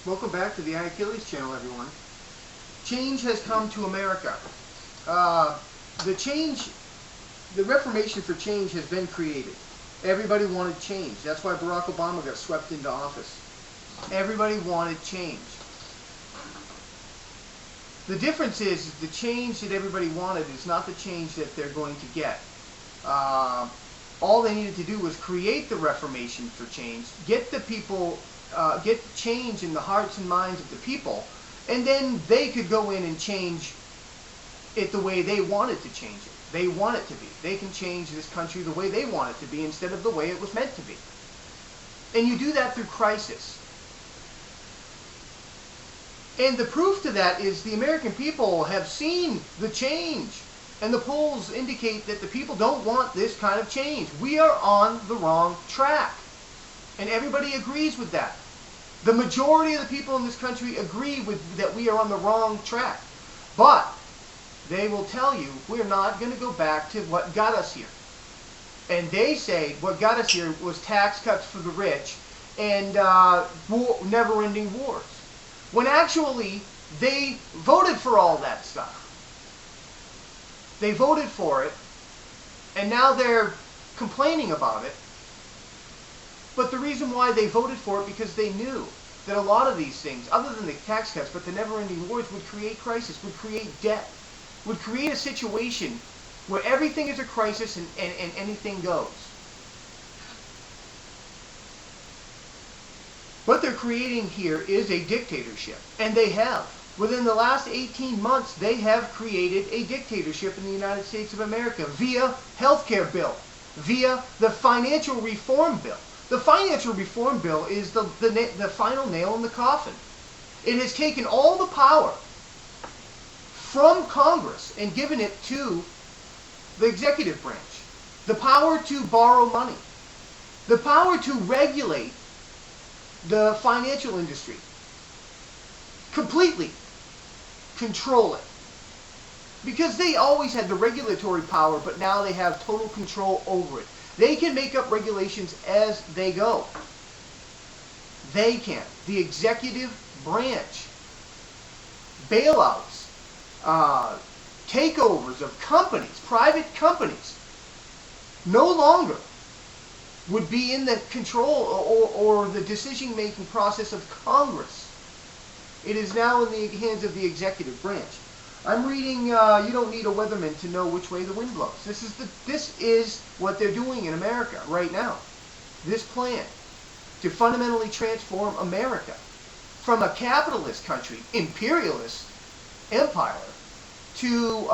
Welcome back to the Achilles channel, everyone. Change has come to America. The Reformation for change has been created. Everybody wanted change. That's why Barack Obama got swept into office. Everybody wanted change. The difference is the change that everybody wanted is not the change that they're going to get. All they needed to do was create the Reformation for change, get the people, get change in the hearts and minds of the people, and then they could go in and change it the way they wanted to change it. They want it to be. They can change this country the way they want it to be instead of the way it was meant to be. And you do that through crisis. And the proof to that is the American people have seen the change. And the polls indicate that the people don't want this kind of change. We are on the wrong track. And everybody agrees with that. The majority of the people in this country agree with that we are on the wrong track. But they will tell you we're not going to go back to what got us here. And they say what got us here was tax cuts for the rich and never-ending wars. When actually they voted for all that stuff. They voted for it, and now they're complaining about it. But the reason why they voted for it because they knew that a lot of these things, other than the tax cuts, but the never-ending wars, would create crisis, would create debt, would create a situation where everything is a crisis and anything goes. What they're creating here is a dictatorship, and they have. Within the last 18 months, they have created a dictatorship in the United States of America via healthcare bill, via the financial reform bill. The financial reform bill is the final nail in the coffin. It has taken all the power from Congress and given it to the executive branch. The power to borrow money. The power to regulate the financial industry. Completely control it. Because they always had the regulatory power, but now they have total control over it. They can make up regulations as they go. They can. The executive branch. Bailouts. Takeovers of companies, private companies, no longer would be in the control or the decision-making process of Congress. It is now in the hands of the executive branch. I'm reading, you don't need a weatherman to know which way the wind blows. This is what they're doing in America right now. This plan to fundamentally transform America from a capitalist country, imperialist empire, to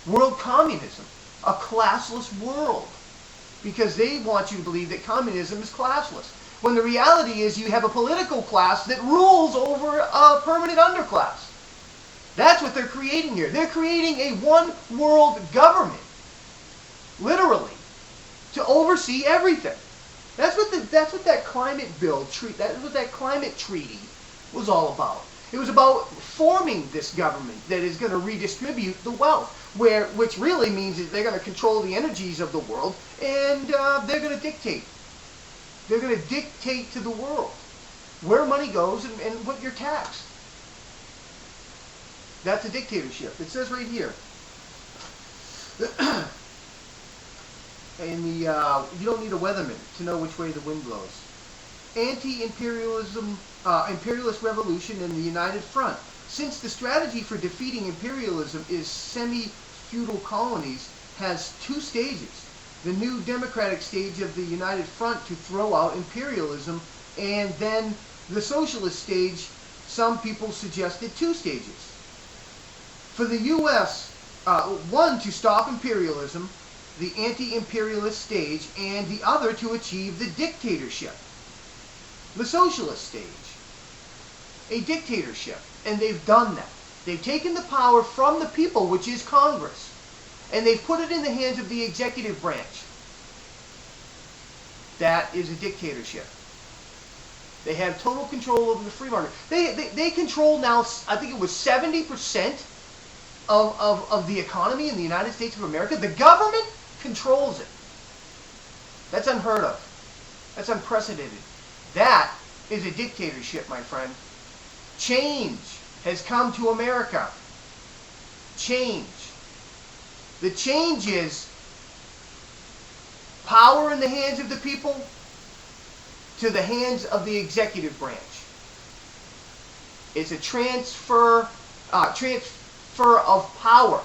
world communism, a classless world. Because they want you to believe that communism is classless. When the reality is you have a political class that rules over a permanent underclass. That's what they're creating here. They're creating a one-world government, literally, to oversee everything. That's what that climate bill that's what that climate treaty was all about. It was about forming this government that is going to redistribute the wealth, which really means that they're going to control the energies of the world, and they're going to dictate. They're going to dictate to the world where money goes and what you're taxed. That's a dictatorship. It says right here. And you don't need a weatherman to know which way the wind blows. Anti-imperialism, imperialist revolution in the United Front. Since the strategy for defeating imperialism is semi-feudal colonies, has two stages. The new democratic stage of the United Front to throw out imperialism, and then the socialist stage, some people suggested two stages. For the U.S., one to stop imperialism, the anti-imperialist stage, and the other to achieve the dictatorship. The socialist stage. A dictatorship. And they've done that. They've taken the power from the people, which is Congress, and they've put it in the hands of the executive branch. That is a dictatorship. They have total control over the free market. They control now, I think it was 70% of the economy in the United States of America. The government controls it. That's unheard of. That's unprecedented. That is a dictatorship, my friend. Change has come to America. Change. The change is power in the hands of the people to the hands of the executive branch. It's a transfer of power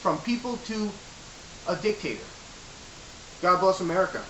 from people to a dictator. God bless America.